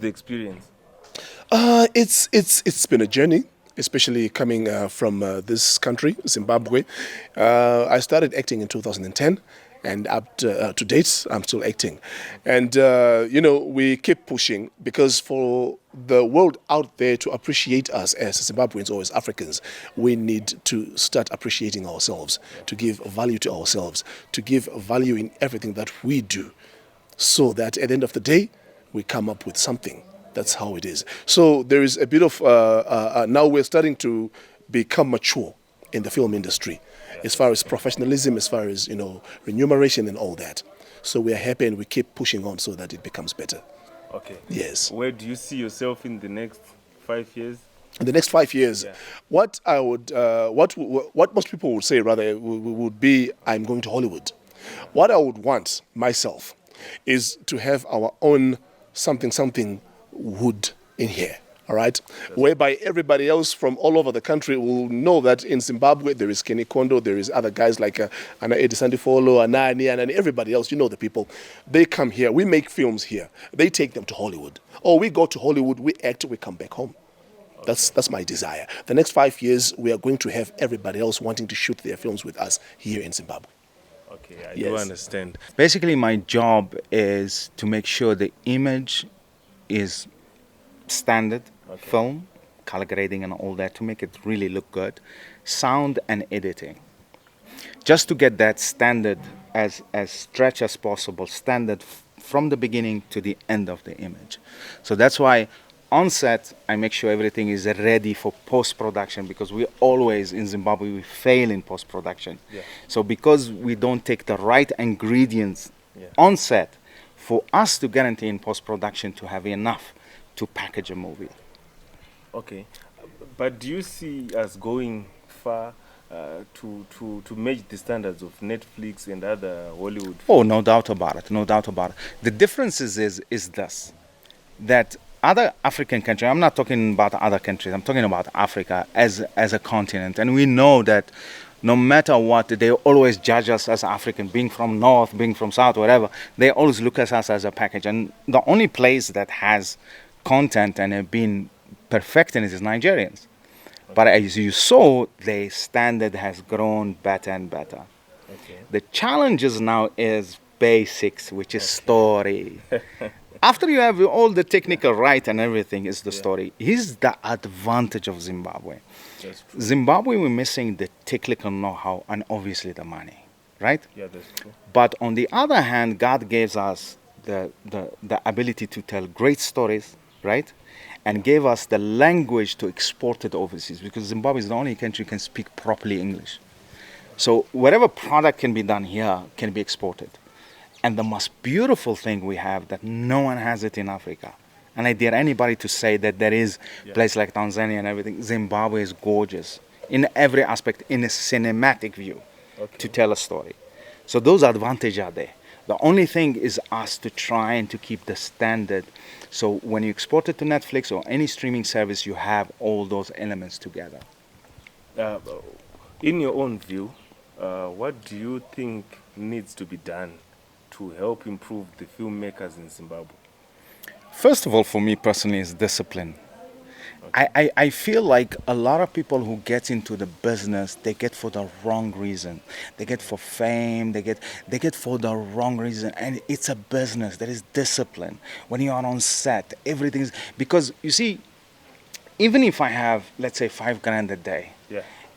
the experience? It's been a journey, especially coming from this country, Zimbabwe. I started acting in 2010, and up to date, I'm still acting. And we keep pushing because for the world out there to appreciate us as Zimbabweans or as Africans, we need to start appreciating ourselves, to give value to ourselves, to give value in everything that we do, so that at the end of the day, we come up with something. That's how it is. So there is a bit of now we're starting to become mature in the film industry, as far as professionalism, as far as remuneration and all that. So we are happy and we keep pushing on so that it becomes better. Okay. Yes. Where do you see yourself in the next 5 years? In the next 5 years, Yeah. what I would, what most people would say rather would be, I'm going to Hollywood. What I would want myself is to have our own something wood in here. All right, whereby everybody else from all over the country will know that in Zimbabwe there is Kenny Kondo, there is other guys like Ana Edi Sandifolo, Anani, and everybody else. You know the people. They come here. We make films here. They take them to Hollywood, or we go to Hollywood. We act. We come back home. That's my desire. The next 5 years, we are going to have everybody else wanting to shoot their films with us here in Zimbabwe. Okay, I do Yes. understand. Basically, my job is to make sure the image is standard film, color grading and all that to make it really look good, sound and editing. Just to get that standard as stretch as possible, standard from the beginning to the end of the image. So that's why on set I make sure everything is ready for post-production, because we always in Zimbabwe we fail in post-production. Yeah. So because we don't take the right ingredients on set, for us to guarantee in post-production to have enough to package a movie. Okay, but do you see us going far to match the standards of Netflix and other Hollywood? Oh, no doubt about it. No doubt about it. The difference is this, that other African countries, I'm not talking about other countries, I'm talking about Africa as a continent. And we know that no matter what, they always judge us as African, being from North, being from South, whatever. They always look at us as a package. And the only place that has content and have been perfecting it is Nigerians. But as you saw, the standard has grown better and better. Okay. The challenges now is basics, which is story. After you have all the technical right and everything, is the story. Here's the advantage of Zimbabwe. That's true. Zimbabwe, we're missing the technical know-how and obviously the money, right? Yeah, that's true. But on the other hand, God gives us the ability to tell great stories, right? And gave us the language to export it overseas, because Zimbabwe is the only country can speak properly English. So whatever product can be done here can be exported. And the most beautiful thing we have that no one has it in Africa, and I dare anybody to say that there is place like Tanzania and everything, Zimbabwe is gorgeous in every aspect, in a cinematic view, to tell a story. So those advantages are there. The only thing is us to try and to keep the standard. So when you export it to Netflix or any streaming service, you have all those elements together. In your own view, what do you think needs to be done to help improve the filmmakers in Zimbabwe? First of all, for me personally, is discipline. I feel like a lot of people who get into the business, they get for the wrong reason. They get for fame, they get for the wrong reason. And it's a business. There is discipline. When you are on set, everything is, because you see, even if I have, let's say, $5,000 a day,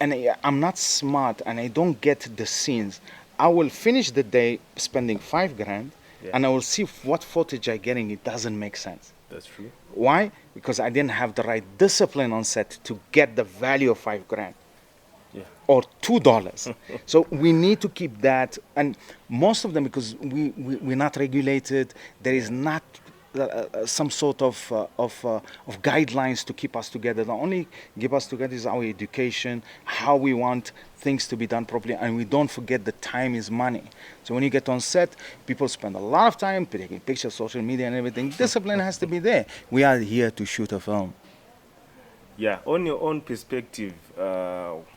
and I'm not smart and I don't get the scenes, I will finish the day spending $5,000 and I will see what footage I'm getting. It doesn't make sense. That's true. Why? Because I didn't have the right discipline on set to get the value of $5,000 or $2. So we need to keep that. And most of them, because we're not regulated, there is not some sort of guidelines to keep us together. The only keep us together is our education, how we want things to be done properly, and we don't forget that time is money. So when you get on set, people spend a lot of time taking pictures, social media and everything. Discipline has to be there. We are here to shoot a film. Yeah, on your own perspective,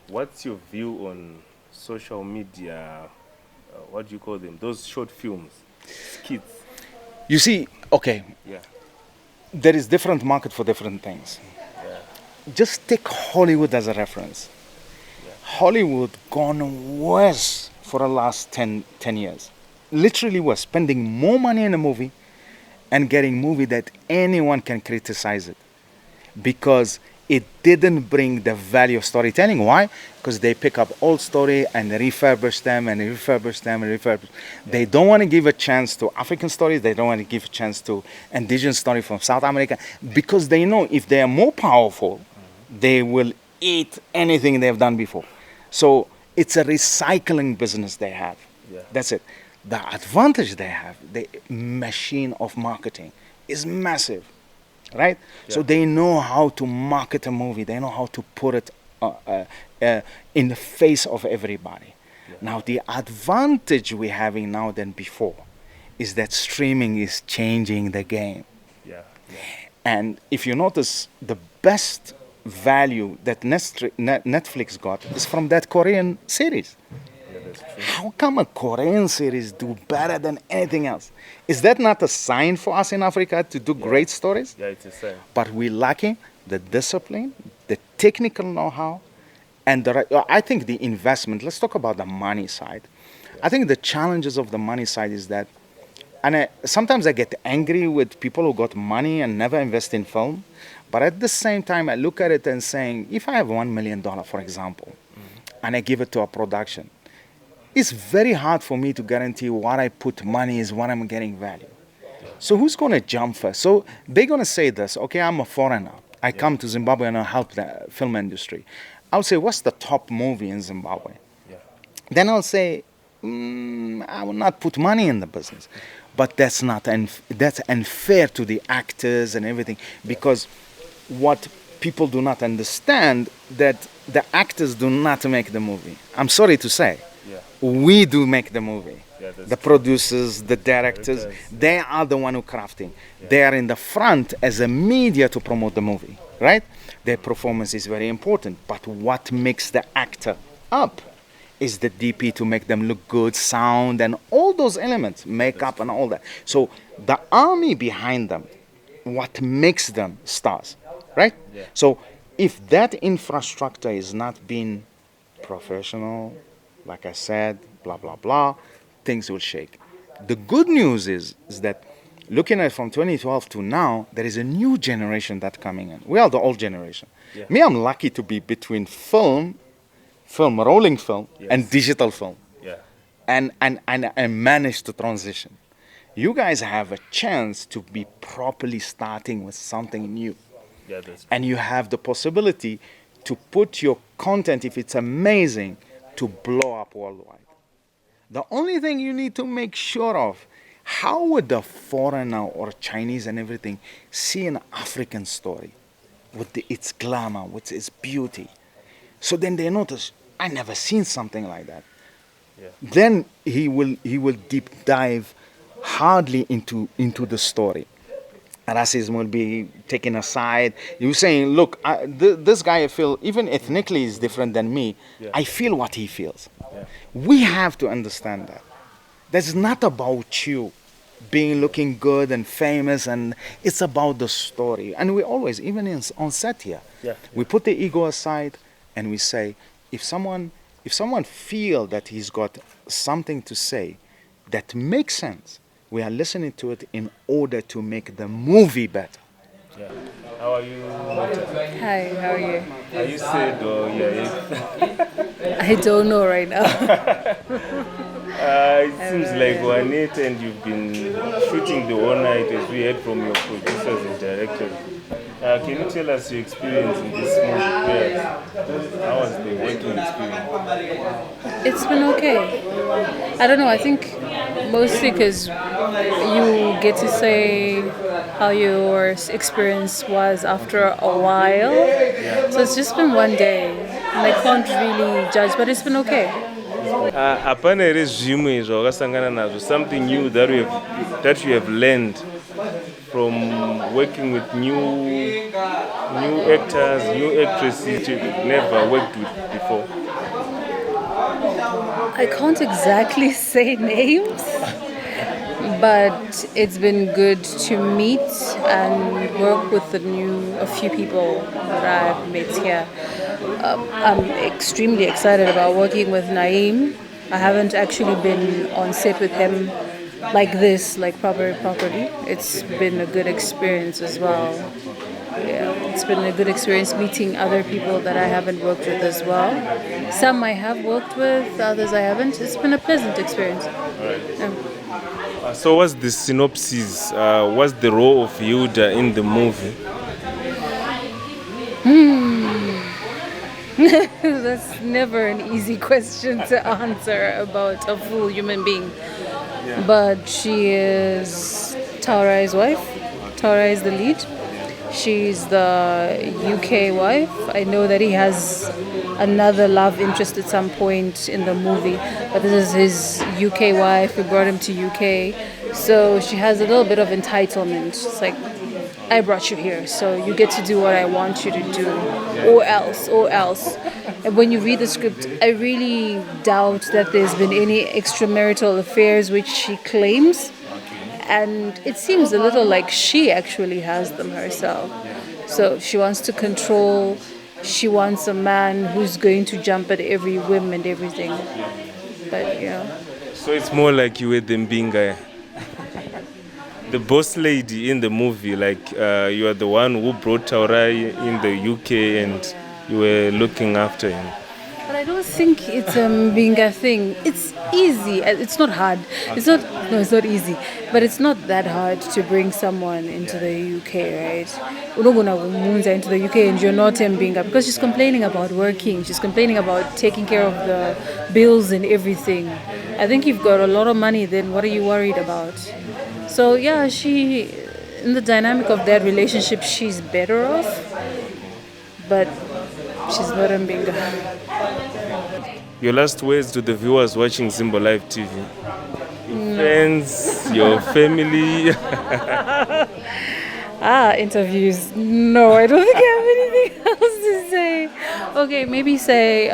what's your view on social media? What do you call them? Those short films, skits. You see, okay, Yeah. there is different market for different things. Just take Hollywood as a reference. Hollywood gone worse for the last 10 years. Literally, we're spending more money in a movie and getting movie that anyone can criticize it because it didn't bring the value of storytelling. Why? Because they pick up old story and refurbish them and refurbish them and refurbish. They don't want to give a chance to African stories. They don't want to give a chance to indigenous story from South America because they know if they are more powerful, they will eat anything they've done before. So it's a recycling business they have. Yeah. That's it. The advantage they have, the machine of marketing, is massive, right? So Yeah. they know how to market a movie. They know how to put it in the face of everybody. Now, the advantage we're having now than before is that streaming is changing the game. Yeah. Yeah. And if you notice, the best value that Netflix got is from that Korean series. Yeah, that's true. How come a Korean series do better than anything else? Is that not a sign for us in Africa to do great stories? Yeah, it's a sign. But we're lacking the discipline, the technical know-how, and I think the investment. Let's talk about the money side. I think the challenges of the money side is that, and sometimes I get angry with people who got money and never invest in film. But at the same time, I look at it and saying, if I have $1 million, for example, and I give it to a production, it's very hard for me to guarantee what I put money is what I'm getting value. So who's going to jump first? So they're going to say this, okay, I'm a foreigner. I come to Zimbabwe and I help the film industry. I'll say, what's the top movie in Zimbabwe? Yeah. Then I'll say, I will not put money in the business. But that's not that's unfair to the actors and everything, because what people do not understand that the actors do not make the movie. I'm sorry to say. Yeah. We do make the movie. Yeah, that's The producers, the directors, they are the one who crafting. They are in the front as a media to promote the movie, right? Their performance is very important, but what makes the actor up is the DP to make them look good, sound, and all those elements, makeup and all that. So the army behind them, what makes them stars, right? Yeah. So if that infrastructure is not being professional, like I said, blah, blah, blah, things will shake. The good news is that looking at from 2012 to now, there is a new generation that's coming in. We are the old generation. Yeah. Me, I'm lucky to be between rolling film, Yes. and digital film. Yeah. And I managed to transition. You guys have a chance to be properly starting with something new. Yeah, that's true. And you have the possibility to put your content, if it's amazing, to blow up worldwide. The only thing you need to make sure of, how would the foreigner or Chinese and everything see an African story with its glamour, with its beauty? So then they notice, I never seen something like that. Yeah. Then he will deep dive hardly into the story. Racism will be taken aside. You're saying, look, this guy I feel, even ethnically is different than me. Yeah. I feel what he feels. Yeah. We have to understand that. That's not about you being looking good and famous, and it's about the story. And we always, even on set here, Yeah. we put the ego aside and we say, if someone feel that he's got something to say that makes sense, we are listening to it in order to make the movie better. Yeah. How are you? Hi, how are you? Are you sad or yeah? I don't know right now. It seems like we're late and you've been shooting the whole night, as we heard from your producers and directors. Can you tell us your experience in this movie? Pairs? How was the working experience? It's been okay. I don't know, I think mostly because you get to say how your experience was after a while. So it's just been one day. And I can't really judge, but it's been okay. Hapana here zvimwe zvawakasangana nazvo, something new that you have learned from working with new actors, new actresses you've never worked with before. I can't exactly say names, but it's been good to meet and work with a few people that I've met here. I'm extremely excited about working with Naeem. I haven't actually been on set with him like this, like properly. It's been a good experience as well. Yeah, it's been a good experience meeting other people that I haven't worked with as well. Some I have worked with, others I haven't. It's been a pleasant experience. Yeah. So what's the synopsis? What's the role of Hilda in the movie? That's never an easy question to answer about a full human being. But she is Taurai's wife. Taurai is the lead. She's the UK wife. I know that he has another love interest at some point in the movie, but this is his UK wife. We brought him to UK. So she has a little bit of entitlement. It's like, I brought you here, so you get to do what I want you to do, or else. And when you read the script, I really doubt that there's been any extramarital affairs which she claims. And it seems a little like she actually has them herself. So she wants to control, she wants a man who's going to jump at every whim and everything. But, So it's more like you were the Mbinga, the boss lady in the movie. Like you are the one who brought Taurai in the UK and you were looking after him. But I don't think it's a Mbinga thing. It's easy. It's not hard. It's not easy. But it's not that hard to bring someone into the UK, right? We're not going to move into the UK and you're not a Mbinga because she's complaining about working. She's complaining about taking care of the bills and everything. I think you've got a lot of money, then what are you worried about? So yeah, in the dynamic of that relationship, she's better off. But she's not a Mbinga. Your last words to the viewers watching Zimbo Live TV? Your friends, your family. Interviews. No, I don't think I have anything else to say. Okay, maybe say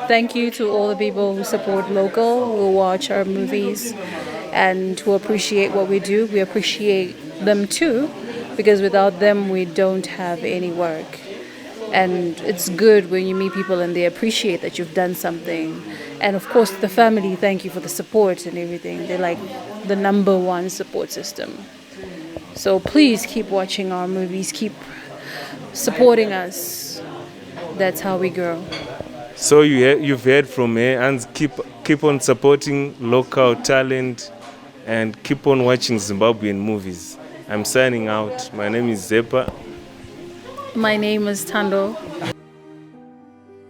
thank you to all the people who support local, who watch our movies, and who appreciate what we do. We appreciate them too, because without them, we don't have any work. And it's good when you meet people and they appreciate that you've done something. And of course, the family, thank you for the support and everything. They're like the number one support system. So please keep watching our movies, keep supporting us. That's how we grow. So you've heard from her, and keep on supporting local talent and keep on watching Zimbabwean movies. I'm signing out. My name is Zepa. My name is Tando.